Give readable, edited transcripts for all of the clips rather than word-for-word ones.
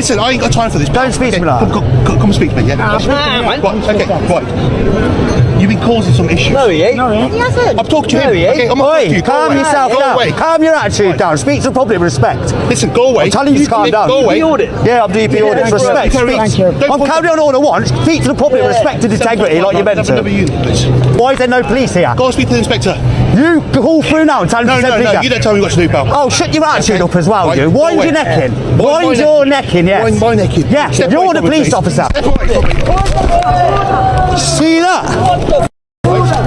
Listen, I ain't got time for this. Don't speak to me like that. Come and speak to me, yeah? Right, okay, right. You've been causing some issues. No, he ain't. He hasn't. I'm talking to him. No, he ain't. Okay, I'm not talking to you. Calm yourself down. Away. Calm your attitude down. Speak to the public with respect. Listen, go away. I'm telling you to calm down. Go away. Yeah, I'm DP audit. Respect. I'm carrying on all I want. Speak to the public with respect and integrity like you're meant to. Why is there no police here? Go and speak to the inspector. You call through now and tell him to send No, you don't tell me what to do, pal. Oh, shut your attitude up as well, Right, you. Wind your neck in. Wind your neck in, yes. Wind my neck in. Yeah, you're the police officer. See that?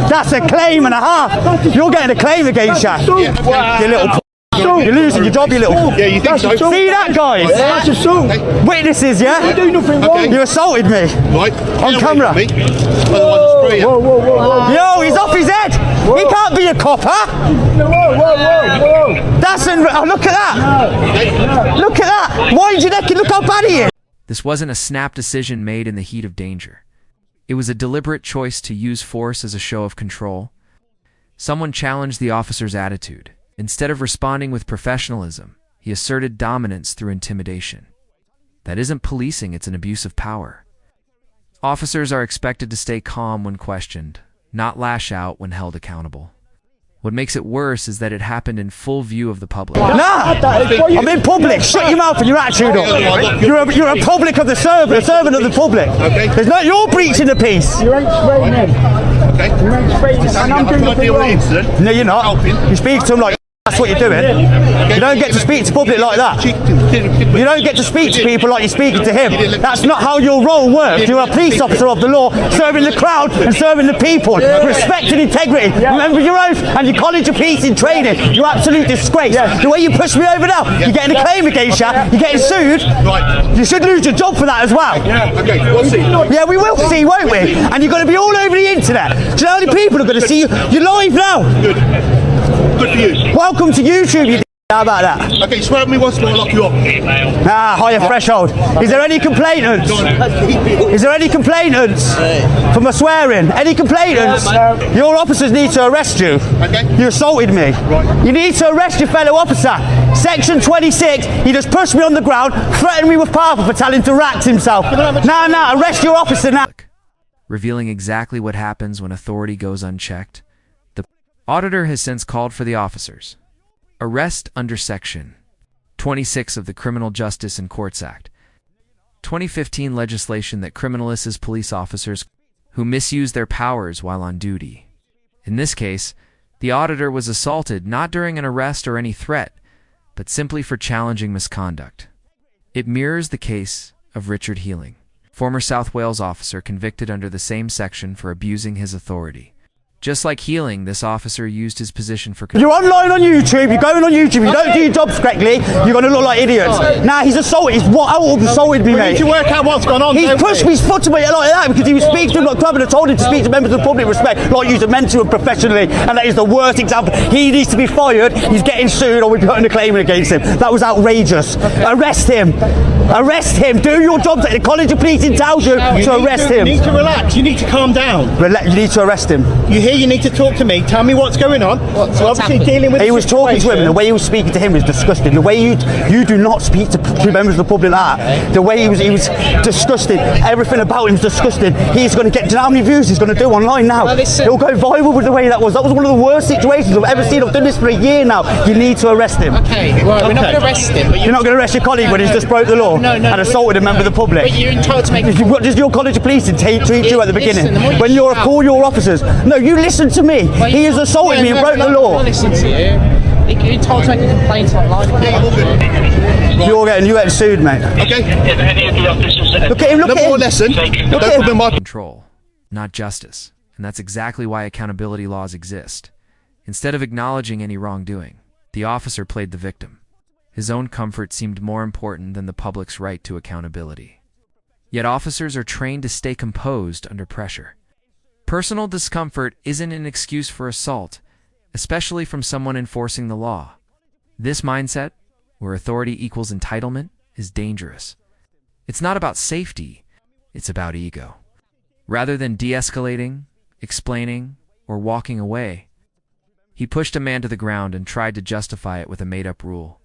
That's a claim and a half. You're getting a claim against you. You little you're losing your job, you little. Yeah, you think so? See that, guys? That's assault. Witnesses, yeah? You do nothing wrong. You assaulted me. Right. On camera. Otherwise I'll spray you. Whoa. Yo, he's off his head. He can't be a copper. Whoa. That's look at that. Look at that. Wind your neck and look how bad he is. This wasn't a snap decision made in the heat of danger. It was a deliberate choice to use force as a show of control. Someone challenged the officer's attitude. Instead of responding with professionalism, he asserted dominance through intimidation. That isn't policing, it's an abuse of power. Officers are expected to stay calm when questioned, not lash out when held accountable. What makes it worse is that it happened in full view of the public. Nah, I'm in public. Shut your mouth and your attitude up. You're a public of the servant, a servant of the public. Okay. There's no, you're breaching the peace. You ain't spraying him. Okay. You ain't spraying him. And I'm doing nothing wrong. No, you're not. You speak to him like that's what you're doing. You don't get to speak to public like that. You don't get to speak to people like you're speaking to him. That's not how your role works. You're a police officer of the law, serving the crowd and serving the people. Respect and integrity. Remember your oath and your college of peace in training. You're absolute disgrace. The way you push me over now, you're getting a claim against you. You're getting sued. You should lose your job for that as well. Okay, we'll see. Yeah, we will see, won't we? And you're going to be all over the internet. Do you know how many people are going to see you? You're live now. Good for you. Welcome to YouTube, you how about that? Okay, swear at me once and I'll lock you up. Higher threshold. Is there any complainants? Is there any complainants for my swearing? Any complainants? Your officers need to arrest you. Okay. You assaulted me. Right. You need to arrest your fellow officer. Section 26, he just pushed me on the ground, threatened me with power for telling him to rack himself. Now, arrest your officer now. Revealing exactly what happens when authority goes unchecked. The auditor has since called for the officers. Arrest under Section 26 of the Criminal Justice and Courts Act, 2015 legislation that criminalizes police officers who misuse their powers while on duty. In this case, the auditor was assaulted not during an arrest or any threat, but simply for challenging misconduct. It mirrors the case of Richard Healing, former South Wales officer convicted under the same section for abusing his authority. Just like Healing, this officer used his position for control. You're online on YouTube, you're going on YouTube, you don't do your jobs correctly, you're going to look like idiots. Now he's assaulted, assaulted me, mate. We need to work out what's gone on. He's pushed me, he's foot to me like that because he was speaking to him like club and I told him to speak to members of the public respect like you're meant to and professionally, and that is the worst example. He needs to be fired, he's getting sued or we're putting a claim against him. That was outrageous. Arrest him. Arrest him. Do your job that the College of Policing tells you to arrest him. You need to relax, you need to calm down. You need to arrest him. You hear, you need to talk to me, tell me what's going on. So obviously dealing with he was talking to him and the way he was speaking to him was disgusting. The way you do not speak to members of the public like that. The way he was disgusting. Everything about him is disgusting. He's going to get, do you know how many views he's going to do online now? He'll go viral with the way that was. That was one of the worst situations I've ever seen. I've done this for a year now. You need to arrest him. Okay, well, we're not going to arrest him. But you're not going to arrest your colleague when he's just broke the law and assaulted a member of the public. But you're entitled to make... What does your College of Policing treat you at the beginning? When you're call your officers. No, you listen to me. He has assaulted me and broke the law. Listen to you. You're entitled to make a complaint online. You're getting sued, mate. Okay. Look at him, look at him. Lesson. Look at him. Control, not justice. And that's exactly why accountability laws exist. Instead of acknowledging any wrongdoing, the officer played the victim. His own comfort seemed more important than the public's right to accountability. Yet officers are trained to stay composed under pressure. Personal discomfort isn't an excuse for assault, especially from someone enforcing the law. This mindset, where authority equals entitlement, is dangerous. It's not about safety, it's about ego. Rather than de-escalating, explaining, or walking away, he pushed a man to the ground and tried to justify it with a made-up rule.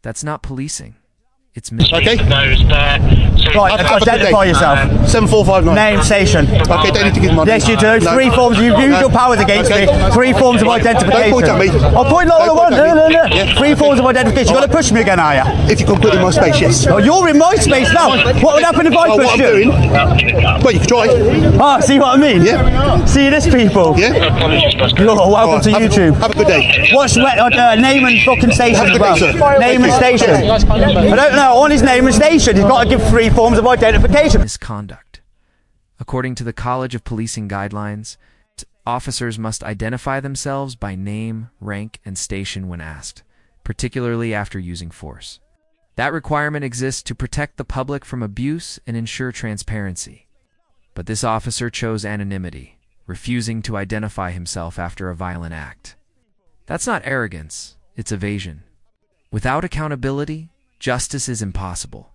That's not policing. It's Okay. Right, Have a good identify day. yourself. 7459. Name, station. Okay, don't need to give my Yes, you do. No. 3 forms. You use your powers against Okay. me. 3 forms of identification. Don't point at me. I'll point like I Don't want. point at me. No. Yeah. 3 forms of identification. You're going to push me again, are you? If you can put in my space, yes. Oh, you're in my space now. What would happen if I Oh, what pushed I'm you? doing? Well, you can try. Ah, see what I mean? Yeah. See this, people? Yeah. You're welcome to Have a- YouTube. Have a good day. What's name and fucking station Have a as good well? day, sir. Name and Thank you. station. I don't know. On his name and station, he's got to give 3 forms of identification. misconduct. According to the College of Policing guidelines, officers must identify themselves by name, rank, and station when asked, particularly after using force. That requirement exists to protect the public from abuse and ensure transparency. But this officer chose anonymity, refusing to identify himself after a violent act. That's not arrogance, it's evasion. Without accountability, justice is impossible.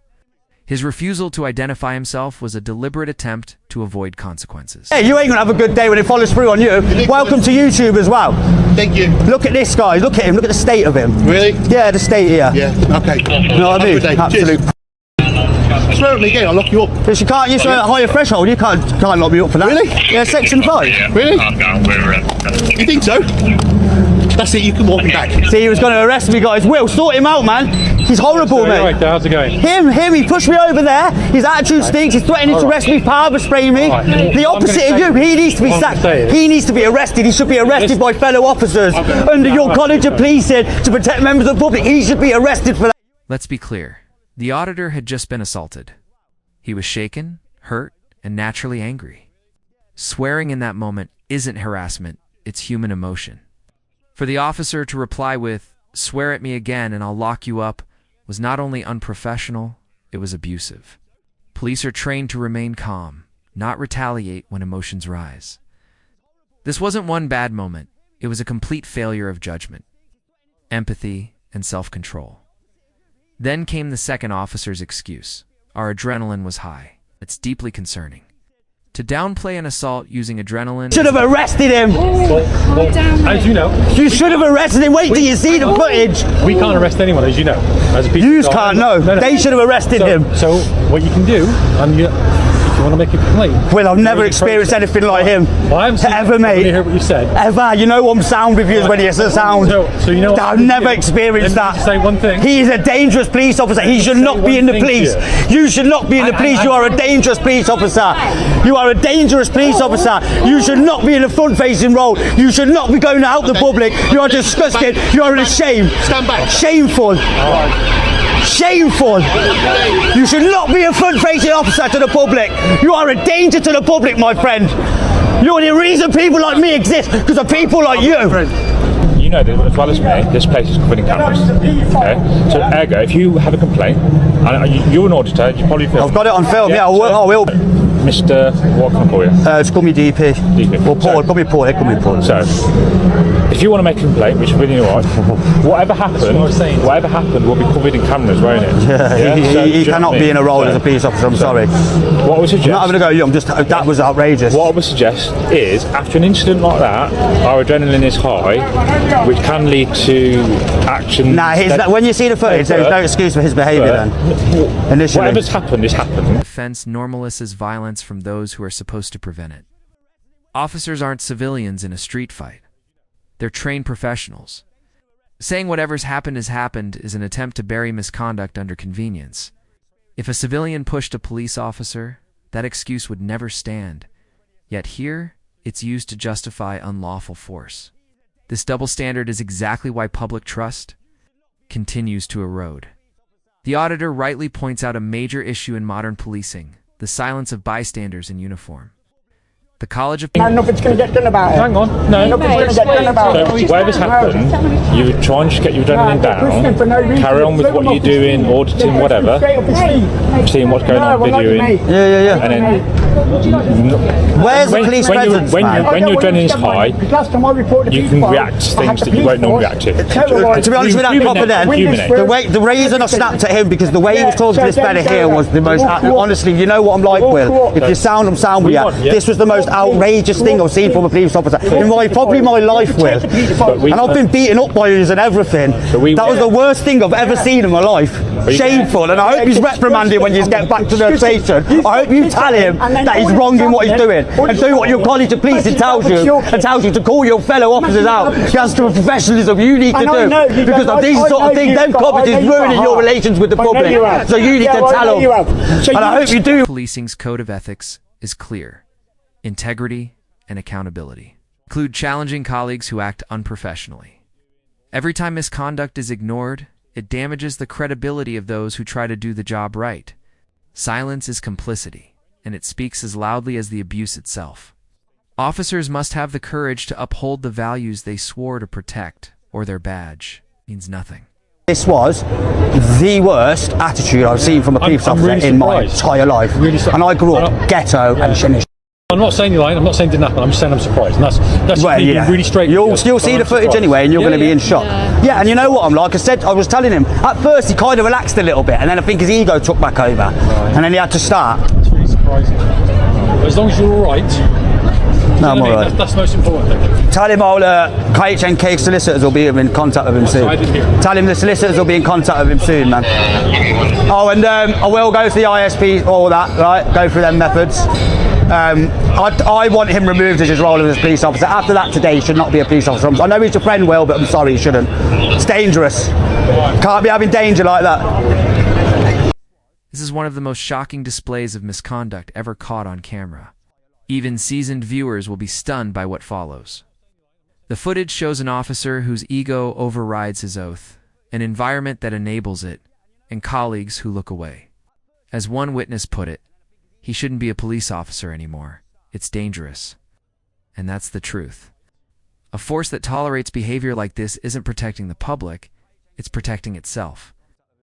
His refusal to identify himself was a deliberate attempt to avoid consequences. Hey, you ain't gonna have a good day when it follows through on you. Welcome to YouTube as well. Thank you. Look at this, guys. Look at him. Look at the state of him. Really? Yeah, the state here. Yeah. Okay. You know what I mean? Have a good day. Absolute. Cheers. Swear at me again, I'll lock you up. Because you can't use a higher threshold. You can't lock me up for that. Really? Yeah, section 5. Really? You think so? That's it, you can walk him back. See, he was going to arrest me, guys. Will, sort him out, man. He's horrible, mate. Right there, how's it going? Him, he pushed me over there. His attitude stinks. He's threatening to arrest me, power spray me. Right. The opposite of you. He needs to be What I'm sacked. gonna say is- He needs to be arrested. He should be arrested by fellow officers under your College of Policing to protect members of the public. He should be arrested for that. Let's be clear. The auditor had just been assaulted. He was shaken, hurt, and naturally angry. Swearing in that moment isn't harassment, it's human emotion. For the officer to reply with, "Swear at me again and I'll lock you up," was not only unprofessional, it was abusive. Police are trained to remain calm, not retaliate when emotions rise. This wasn't one bad moment, it was a complete failure of judgment, empathy, and self-control. Then came the second officer's excuse. Our adrenaline was high. It's deeply concerning. To downplay an assault using adrenaline... Should have arrested him. As you know, You should have arrested him. Wait till you see the footage. we can't arrest anyone, as you know. As a piece You of- can't know. They should have arrested him. So what you can do, if you want to make a complaint... Well, I've never there is a experienced process. anything like him. Well, I haven't seen Ever, it. mate. Let me hear what you said. Ever. You know I'm sound reviews when it's a sound. So you know what I've you never do? experienced Let me that. say one thing. He is a dangerous police officer. He should not be in the one thing police. to You should not be in the police. You are a dangerous police officer. You are a dangerous police officer. You should not be in a front-facing role. You should not be going out the public. You are disgusting. You are a shame. Stand back. Shameful. Shameful. You should not be a front-facing officer to the public. You are a danger to the public, my friend. You're the reason people like me exist, because of people like you. You know that as well as me, this place is covered in cameras. Okay? So, ergo, if you have a complaint, and you're an auditor, you probably feel. I've got it on film. Yeah, I will. Mr. What can I call you? Just call me DP. DP. Or Paul. Call me Paul. Call me Paul. So, if you want to make a complaint, which really right, whatever happened will be covered in cameras, won't it? He cannot be in a role as a police officer. I'm sorry. What I would suggest. I'm not having a go at you. I'm just. That was outrageous. What I would suggest is, after an incident like that, our adrenaline is high, which can lead to action. Nah, when you see the footage, there's no excuse for his behaviour then. Initially. Whatever's happened is happened. Defense normalizes violence from those who are supposed to prevent it. Officers aren't civilians in a street fight. They're trained professionals. Saying whatever's happened has happened is an attempt to bury misconduct under convenience. If a civilian pushed a police officer, that excuse would never stand. Yet here, it's used to justify unlawful force. This double standard is exactly why public trust continues to erode. The auditor rightly points out a major issue in modern policing, the silence of bystanders in uniform. The College of... Nothing's going to get done about it. Hang on. No. Nothing's going to get done about So, it. whatever's happened, you try and just get your adrenaline down, carry on with what you're doing, auditing, whatever, seeing what's going on, videoing, Yeah. and then... Where's the police presence, when man? your adrenaline's high, you can react to things that you won't normally react to. To be honest with that proper then, the reason I snapped at him, because the way he was talking to this fella here was the most, honestly, you know what I'm like, Will. If you sound, I'm sound with you. This was the most most outrageous thing I've seen from a police officer in probably my life, Will. And I've been beaten up by yous and everything. That was the worst thing I've ever seen in my life. Shameful. And I hope he's reprimanded when you get back to the station. I hope you tell him that he's wrong in what he's doing, and do what your college of policing tells you, and tells you to call your fellow officers out. That's the professionalism you need to do, because of these sort of things. Them comments is ruining your relations with the public. So you need to tell them. And I hope you do. Policing's code of ethics is clear: integrity and accountability. Include challenging colleagues who act unprofessionally. Every time misconduct is ignored, it damages the credibility of those who try to do the job right. Silence is complicity, and it speaks as loudly as the abuse itself. Officers must have the courage to uphold the values they swore to protect, or their badge means nothing. This was the worst attitude I've seen from a police officer in my entire life. And I grew up ghetto and shinish. I'm not saying you're lying, I'm not saying it didn't happen, I'm just saying I'm surprised. And that's well, being really straight. You'll still see the footage anyway, and you're going to be in shock. Yeah, and you know what I'm like? I was telling him, at first he kind of relaxed a little bit, and then I think his ego took back over. And then he had to start. It's really surprising. As long as you're alright. No, I'm alright. That's the most important thing. Tell him all KHNK solicitors will be in contact with him soon. Tell him the solicitors will be in contact with him soon, man. Oh, and I will go to the ISP, all that, right? Go through them methods. I want him removed as his role as a police officer. After that, today he should not be a police officer. I know he's your friend, Will, but I'm sorry, he shouldn't. It's dangerous. Can't be having danger like that. This is one of the most shocking displays of misconduct ever caught on camera. Even seasoned viewers will be stunned by what follows. The footage shows an officer whose ego overrides his oath, an environment that enables it, and colleagues who look away. As one witness put it, he shouldn't be a police officer anymore. It's dangerous. And that's the truth. A force that tolerates behavior like this isn't protecting the public, it's protecting itself.